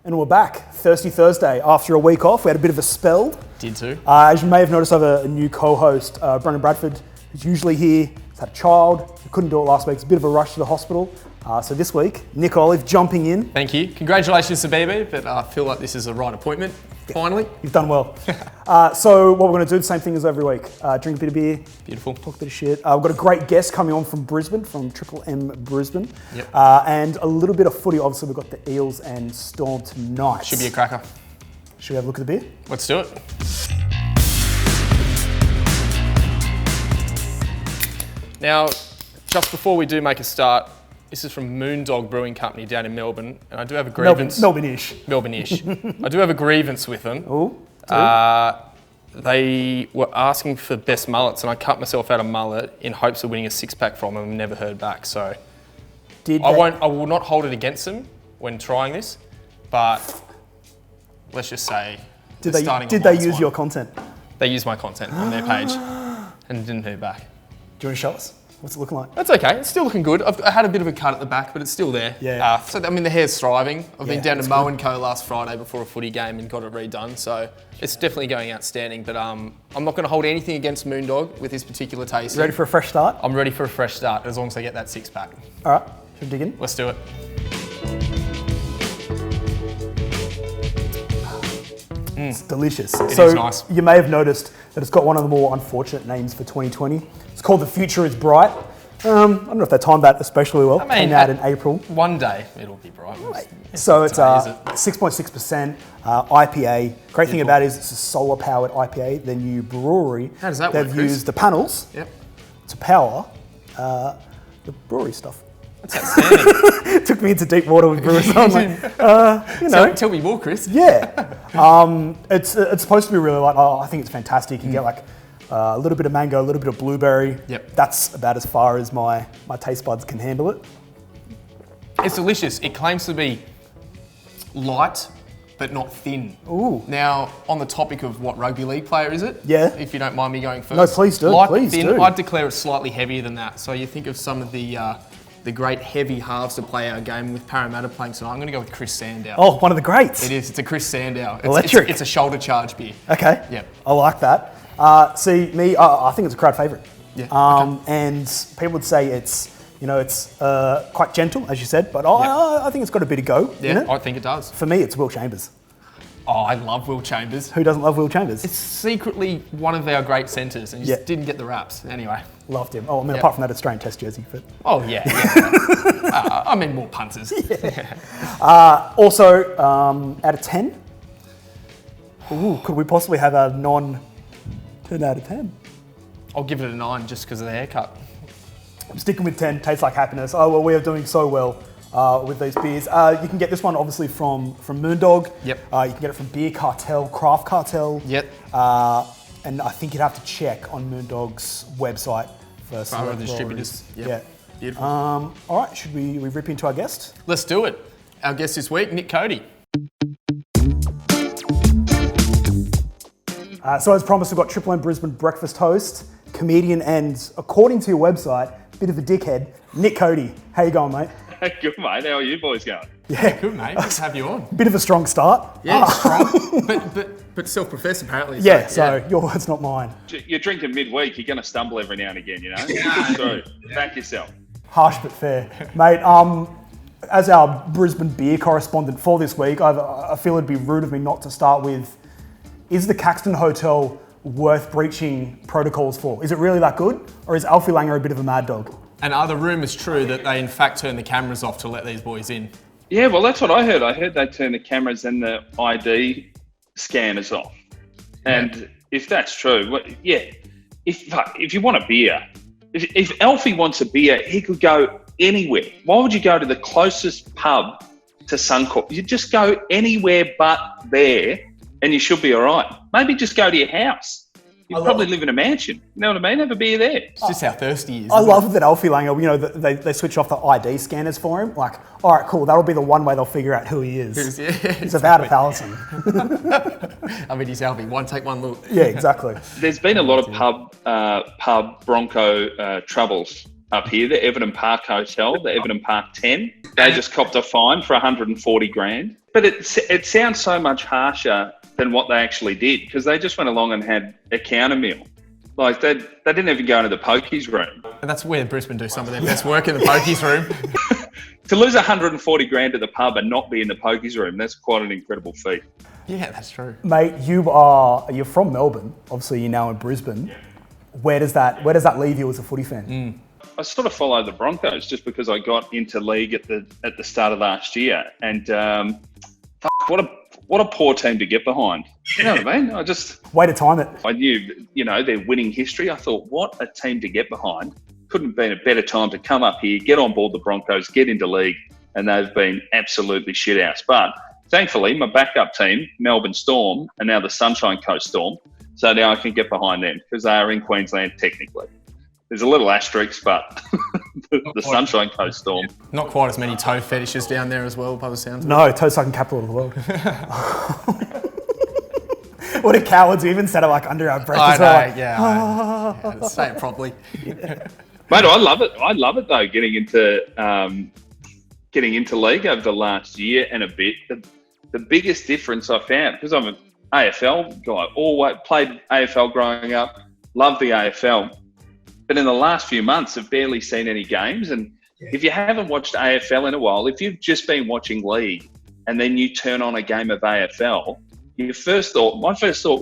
And we're back, Thirsty Thursday. After a week off, we had a bit of a spell. Did too. As you may have noticed, I have a new co-host, Brendan Bradford, who's usually here. He's had a child. He couldn't do it last week. It's a bit of a rush to the hospital. So this week, Nick Olive jumping in. Thank you. Congratulations to BB, but I feel like this is the right appointment, finally. You've done well. So what we're going to do, the same thing as every week. Drink a bit of beer. Beautiful. Talk a bit of shit. We've got a great guest coming on from Brisbane, from Triple M Brisbane. Yep. And a little bit of footy. Obviously, we've got the Eels and Storm tonight. Should be a cracker. Should we have a look at the beer? Let's do it. Now, just before we do make a start, this is from Moondog Brewing Company down in Melbourne, and I do have a grievance. Melbourne-ish. Melbourne-ish. I do have a grievance with them. Oh. They were asking for best mullets, and I cut myself out a mullet in hopes of winning a six-pack from them and never heard back. So I will not hold it against them when trying this, but let's just say Did they use your content? They used my content on their page and didn't hear back. Do you want to show us? What's it looking like? That's okay. It's still looking good. I had a bit of a cut at the back, but it's still there. Yeah. The hair's thriving. I've been down to that's Mow and Co last Friday before a footy game and got it redone. So it's definitely going outstanding. But I'm not going to hold anything against Moondog with this particular taste. Ready for a fresh start? I'm ready for a fresh start as long as I get that six-pack. All right. Should we dig in? Let's do it. It's delicious. It is nice. You may have noticed that it's got one of the more unfortunate names for 2020. It's called The Future is Bright. I don't know if they timed that especially well. Came out in April. One day it'll be bright. So it's 6.6% IPA. Great thing about it is it's a solar-powered IPA. Their new brewery. How does that work, They've Chris? used the panels to power the brewery stuff. That's outstanding. Took me into deep water with brewers. So I'm like, Tell me more, Chris. Yeah. It's supposed to be really light. I think it's fantastic. You get like a little bit of mango, a little bit of blueberry. Yep. That's about as far as my taste buds can handle it. It's delicious. It claims to be light, but not thin. Ooh. Now, on the topic of what rugby league player is it? Yeah. If you don't mind me going first. No, please do. Light Please thin, do. I'd declare it slightly heavier than that. So you think of some of the great heavy halves to play our game with Parramatta playing tonight. I'm going to go with Chris Sandow. Oh, one of the greats. It is. It's a Chris Sandow. Electric. It's a shoulder charge beer. Okay. Yep. I like that. See, me, I think it's a crowd favourite. Yeah. And people would say it's quite gentle, as you said, but I think it's got a bit of go in it. I think it does. For me, it's Will Chambers. Oh, I love Will Chambers. Who doesn't love Will Chambers? It's secretly one of our great centres and just didn't get the raps. Anyway. Loved him. Oh, I mean, apart from that Australian Test jersey. But Oh, yeah. I mean, more punters. Also, out of 10, could we possibly have a non-10 out of 10? I'll give it a 9 just because of the haircut. I'm sticking with 10. Tastes like happiness. Oh, well, we are doing so well with these beers. You can get this one, obviously, from Moondog. Yep. You can get it from Beer Cartel, Craft Cartel. Yep. And I think you'd have to check on Moondog's website for some other distributors. Yep. Yeah. Beautiful. All right, should we rip into our guest? Let's do it. Our guest this week, Nick Cody. So as promised, we've got Triple M Brisbane breakfast host, comedian, and according to your website, bit of a dickhead, Nick Cody. How you going, mate? Good, mate. How are you boys going? Yeah, Good, mate. Let's have you on. bit of a strong start. Yeah, strong, but self-professed apparently. Yeah, so your words, not mine. You're drinking midweek. You're going to stumble every now and again, you know? So back yourself. Harsh but fair. Mate, as our Brisbane beer correspondent for this week, I feel it'd be rude of me not to start with, is the Caxton Hotel worth breaching protocols for? Is it really that good? Or is Alfie Langer a bit of a mad dog? And are the rumours true that they in fact turn the cameras off to let these boys in? Yeah, well, that's what I heard. I heard they turn the cameras and the ID scanners off. And if that's true, well, yeah, if you want a beer, if Alfie wants a beer, he could go anywhere. Why would you go to the closest pub to Suncorp? You just go anywhere but there and you should be all right. Maybe just go to your house. You probably live in a mansion. You know what I mean? Have a beer there. It's just how thirsty he is. I love that Alfie Langer, they switch off the ID scanners for him. Like, all right, cool, that'll be the one way they'll figure out who he is. He's about 1,000. I mean, he's Alfie. One take, one look. Yeah, exactly. There's been a lot of pub Bronco troubles up here, the Everton Park Hotel, the Everton Park 10. They just copped a fine for 140 grand. But it sounds so much harsher than what they actually did, because they just went along and had a counter meal. Like, they didn't even go into the pokies room. And that's where Brisbane do some of their best work, in the pokies room. To lose 140 grand at the pub and not be in the pokies room, that's quite an incredible feat. Yeah, that's true. Mate, you're from Melbourne. Obviously, you're now in Brisbane. Where does that leave you as a footy fan? I sort of follow the Broncos just because I got into league at the start of last year, and what a poor team to get behind. You know what I mean? Way to time it. I knew, their winning history. I thought, what a team to get behind. Couldn't have been a better time to come up here, get on board the Broncos, get into league, and they've been absolutely shit house. But thankfully, my backup team, Melbourne Storm, and now the Sunshine Coast Storm, so now I can get behind them because they are in Queensland technically. There's a little asterisk, but the Sunshine Coast Storm. Not quite as many toe fetishes down there as well, by the sounds of it. No, toe-sucking capital of the world. What a cowards, we even said it like under our breath as well. Yeah, say it properly. Mate, I love it. I love it though, getting into league over the last year and a bit. The biggest difference I found, because I'm an AFL guy, always played AFL growing up, loved the AFL. But in the last few months, I've barely seen any games. And if you haven't watched AFL in a while, if you've just been watching league and then you turn on a game of AFL, my first thought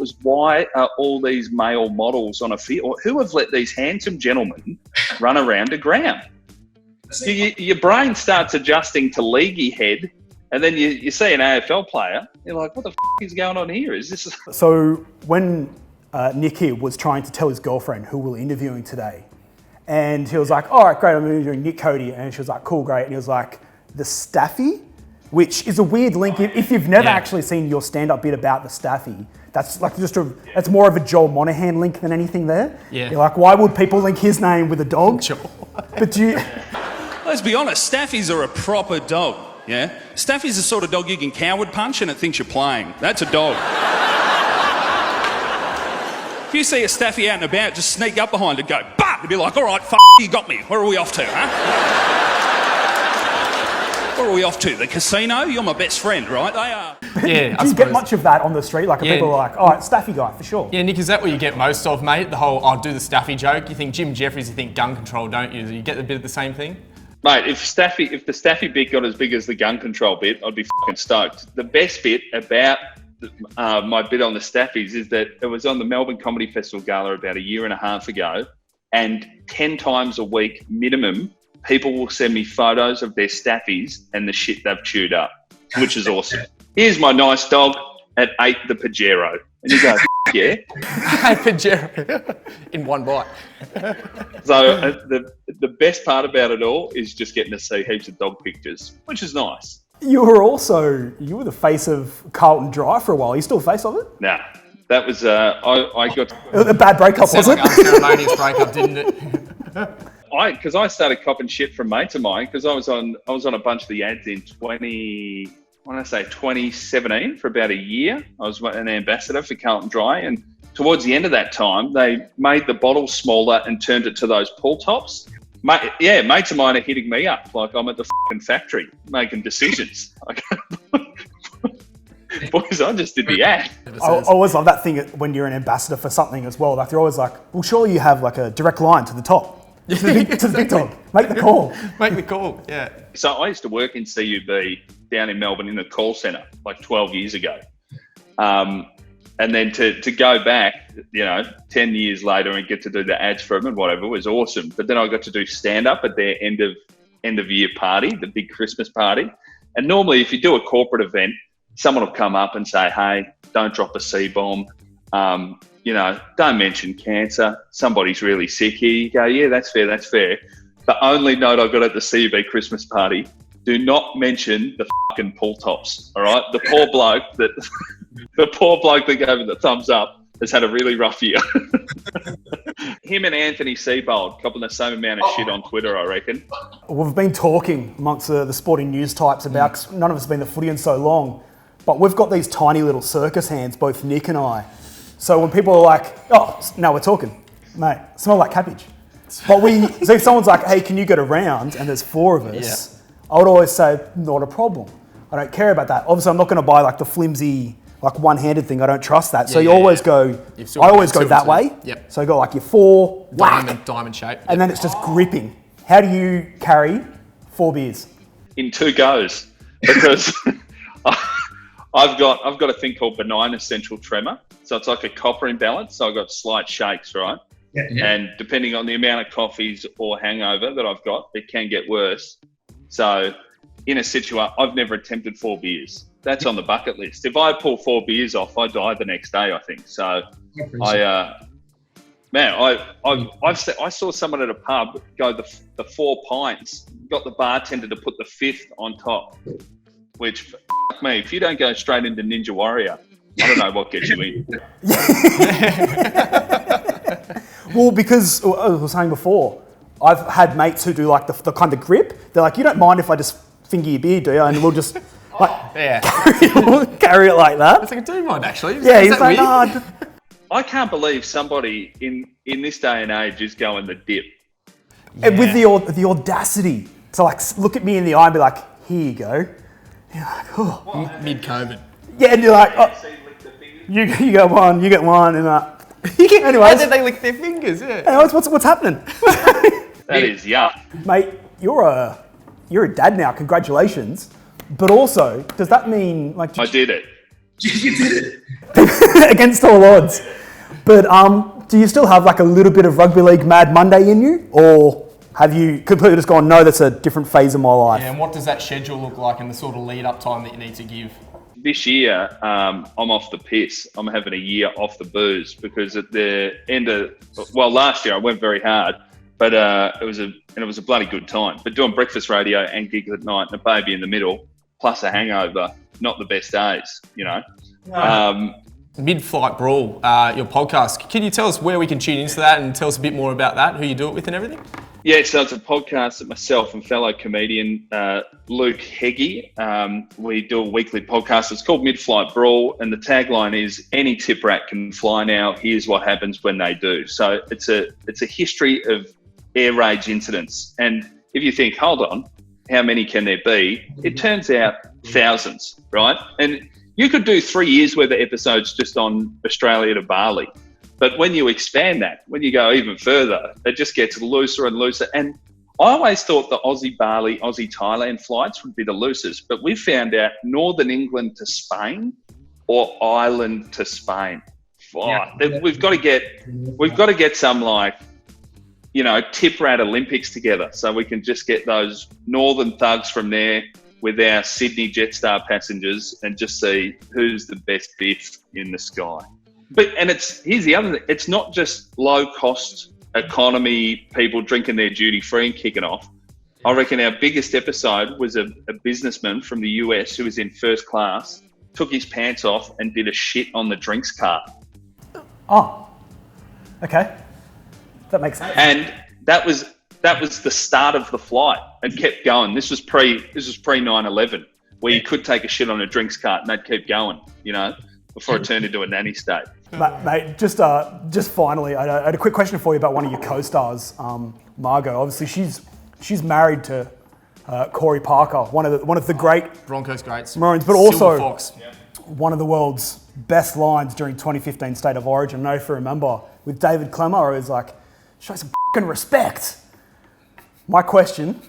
was, why are all these male models on a field? Who have let these handsome gentlemen run around a ground? Your brain starts adjusting to leaguey head, and then you see an AFL player, you're like, what the is going on here? Is this? So when Nick here was trying to tell his girlfriend who we're interviewing today, and he was like, all right, great, I'm interviewing Nick Cody, and she was like, cool, great, and he was like, the Staffy, which is a weird link. If you've never actually seen your stand-up bit about the Staffy, that's like that's more of a Joel Monahan link than anything there. Yeah. You're like, why would people link his name with a dog? Joel. But Let's be honest, Staffies are a proper dog, yeah? Staffy's the sort of dog you can coward punch and it thinks you're playing. That's a dog. If you see a Staffy out and about, just sneak up behind it, go, bah! It'd be like, all right, you got me. Where are we off to, huh? Where are we off to? The casino? You're my best friend, right? They are. Yeah, do you get much of that on the street? Like, people are like, all right, Staffy guy, for sure. Yeah, Nick, is that what you get most of, mate? The whole, I'll do the Staffy joke? You think Jim Jeffries, you think gun control, don't you? You get a bit of the same thing? Mate, if the Staffy bit got as big as the gun control bit, I'd be fucking stoked. The best bit about my bit on the Staffies is that it was on the Melbourne Comedy Festival Gala about a year and a half ago, and 10 times a week minimum, people will send me photos of their Staffies and the shit they've chewed up, which is awesome. Here's my nice dog that ate the Pajero. And you go, yeah. Pajero in one bite. So the best part about it all is just getting to see heaps of dog pictures, which is nice. You were the face of Carlton Dry for a while. Are you still the face of it? Nah, that was, I got... A bad breakup, was it? Unceremonious breakup, didn't it? Because I started copping shit from mates of mine, because I was on a bunch of the ads in 2017 for about a year. I was an ambassador for Carlton Dry, and towards the end of that time, they made the bottle smaller and turned it to those pull tops. Mates of mine are hitting me up like I'm at the fucking factory making decisions. Boys, I just did the ad. I always love that thing when you're an ambassador for something as well. Like, they're always like, well, surely you have like a direct line to the top. To the big dog. Make the call. Make the call, yeah. So I used to work in CUB down in Melbourne in the call centre like 12 years ago. And then to go back, 10 years later and get to do the ads for them and whatever was awesome. But then I got to do stand-up at their end of year party, the big Christmas party. And normally if you do a corporate event, someone will come up and say, hey, don't drop a C-bomb. Don't mention cancer. Somebody's really sick here. You go, yeah, that's fair. The only note I got at the CUB Christmas party, do not mention the fucking pull tops, all right? The poor bloke that gave it the thumbs up has had a really rough year. Him and Anthony Seibold copping the same amount of shit on Twitter, I reckon. We've been talking amongst the sporting news types about, 'cause none of us have been the footy in so long, but we've got these tiny little circus hands, both Nick and I. So when people are like, oh, now we're talking, mate, smell like cabbage. But so if someone's like, hey, can you get around? And there's 4 of us, I would always say, not a problem. I don't care about that. Obviously, I'm not going to buy like the flimsy, like one-handed thing. I don't trust that. So I always go that way. Yep. So you go like your 4, whack, diamond shape. and then it's just gripping. How do you carry 4 beers? In 2 goes, because I've got a thing called benign essential tremor. So it's like a copper imbalance. So I've got slight shakes, right? Yeah. And depending on the amount of coffees or hangover that I've got, it can get worse. So in a situation, I've never attempted 4 beers. That's on the bucket list. If I pull 4 beers off, I die the next day, I think. So I saw someone at a pub go the 4 pints, got the bartender to put the 5th on top, which, f*** me, if you don't go straight into Ninja Warrior, I don't know what gets you in. Well, because, as I was saying before, I've had mates who do like the kind of grip. They're like, you don't mind if I just finger your beer, do you? And we'll just carry it like that. It's like, I do mind, actually. Yeah, he's like, nah. I can't believe somebody in this day and age is going the dip. And with the audacity to like look at me in the eye and be like, here you go. You're like, oh. Mid-COVID. Yeah, and you're like, oh, you get one, and anyways. Why did they lick their fingers? Yeah. Anyways, what's happening? That is yuck. Mate, you're a dad now, congratulations. But also, does that mean like I did it. You did it. Against all odds. But do you still have like a little bit of rugby league Mad Monday in you? Or have you completely just gone, no, that's a different phase of my life? Yeah, and what does that schedule look like and the sort of lead up time that you need to give? This year, I'm off the piss. I'm having a year off the booze because at the end of, last year I went very hard, but it was a bloody good time. But doing breakfast radio and gigs at night and a baby in the middle, plus a hangover, not the best days, you know. No. Mid-Flight Brawl, your podcast. Can you tell us where we can tune into that and tell us a bit more about that, who you do it with and everything? Yeah, so it's a podcast that myself and fellow comedian Luke Heggie, we do a weekly podcast. It's called Mid-Flight Brawl, and the tagline is, any tip rat can fly now, here's what happens when they do. So it's a history of air rage incidents. And if you think, hold on, how many can there be? It turns out thousands, right? And you could do 3 years worth of episodes just on Australia to Bali. But when you expand that, when you go even further, it just gets looser and looser. And I always thought the Aussie-Bali, Aussie-Thailand flights would be the loosest, but we found out Northern England to Spain or Ireland to Spain. We've got to get some like, you know, tip rat Olympics together so we can just get those northern thugs from there with our Sydney Jetstar passengers and just see who's the best biff in the sky. But here's the other thing. It's not just low cost economy people drinking their duty free and kicking off. I reckon our biggest episode was a businessman from the US who was in first class, took his pants off and did a shit on the drinks cart. Oh, okay. That makes sense. And that was the start of the flight. It kept going. This was pre 9/11, where you could take a shit on a drinks cart and they'd keep going, you know, before it turned into a nanny state. Mate, just finally, I had a quick question for you about one of your co-stars, Margot. Obviously, she's married to Corey Parker, one of the great Broncos greats, Maroons, but also one of the world's best lines during 2015 State of Origin. I don't know if you remember with David Clemmer, who was like, "Show some fucking respect." My question: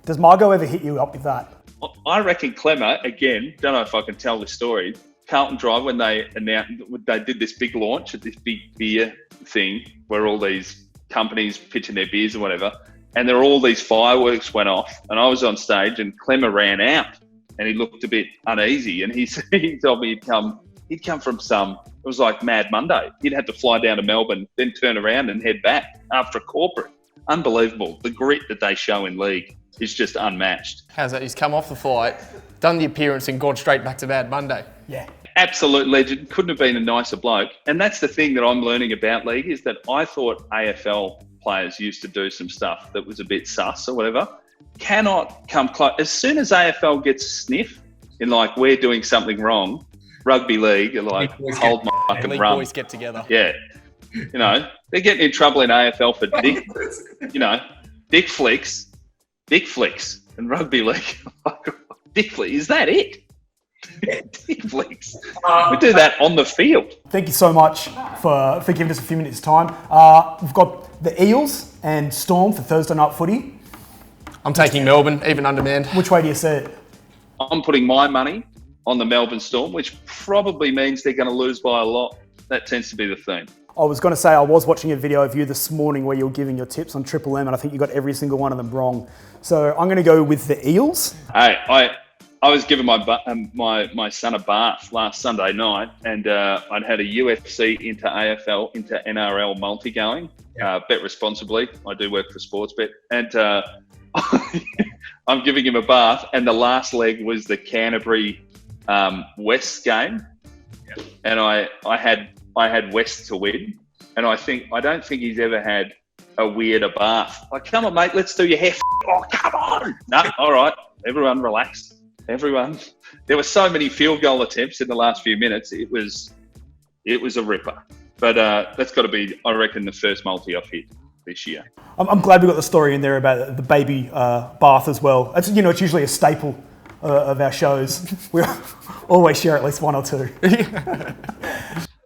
does Margot ever hit you up with that? I reckon Clemmer, again, don't know if I can tell this story. Carlton Drive, when they did this big launch at this big beer thing where all these companies pitching their beers or whatever, and there were all these fireworks went off, and I was on stage and Clemmer ran out and he looked a bit uneasy, and he told me he'd come from it was like Mad Monday. He'd had to fly down to Melbourne, then turn around and head back after a corporate. Unbelievable. The grit that they show in league is just unmatched. How's that? He's come off the flight, done the appearance and gone straight back to Mad Monday. Yeah. Absolute legend. Couldn't have been a nicer bloke. And that's the thing that I'm learning about league is that I thought AFL players used to do some stuff that was a bit sus or whatever. Cannot come close. As soon as AFL gets a sniff in like, we're doing something wrong, rugby league are like, hold my fucking league rum. Boys get together. Yeah. You know, they're getting in trouble in AFL for dick flicks and rugby league. Dick flicks, is that it? Dick flicks. We do that on the field. Thank you so much for giving us a few minutes time. We've got the Eels and Storm for Thursday night footy. I'm taking Melbourne, even undermanned. Which way do you see it? I'm putting my money on the Melbourne Storm, which probably means they're going to lose by a lot. That tends to be the theme. I was going to say, I was watching a video of you this morning where you were giving your tips on Triple M, and I think you got every single one of them wrong. So I'm going to go with the Eels. Hey, I was giving my son a bath last Sunday night, and I'd had a UFC into AFL into NRL multi going. Bet responsibly. I do work for Sportsbet, and I'm giving him a bath, and the last leg was the Canterbury West game, and I had West to win, and I don't think he's ever had a weirder bath. Like, come on, mate, let's do your hair. Oh, come on. No, all right, everyone relax. Everyone. There were so many field goal attempts in the last few minutes. It was a ripper. But that's got to be, I reckon, the first multi I've hit this year. I'm glad we got the story in there about the baby bath as well. It's usually a staple of our shows. We always share at least one or two.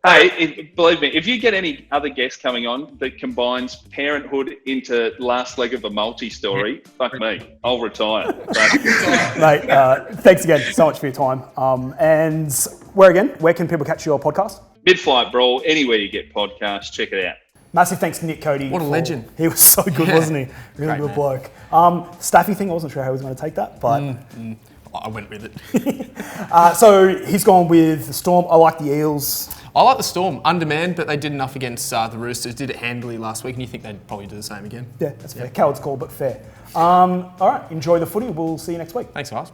Hey, believe me, if you get any other guests coming on that combines parenthood into last leg of a multi-story, fuck me, I'll retire. Mate, thanks again so much for your time. And where can people catch your podcast? Mid-Flight Brawl, anywhere you get podcasts, check it out. Massive thanks to Nick Cody. What a legend. He was so good, wasn't he? Really good bloke. Staffy thing, I wasn't sure how he was going to take that, but... I went with it. So he's gone with the Storm. I like the Eels. I like the Storm, undermanned, but they did enough against the Roosters, did it handily last week, and you think they'd probably do the same again. Yeah, that's fair. Coward's call, but fair. All right, enjoy the footy. We'll see you next week. Thanks, guys.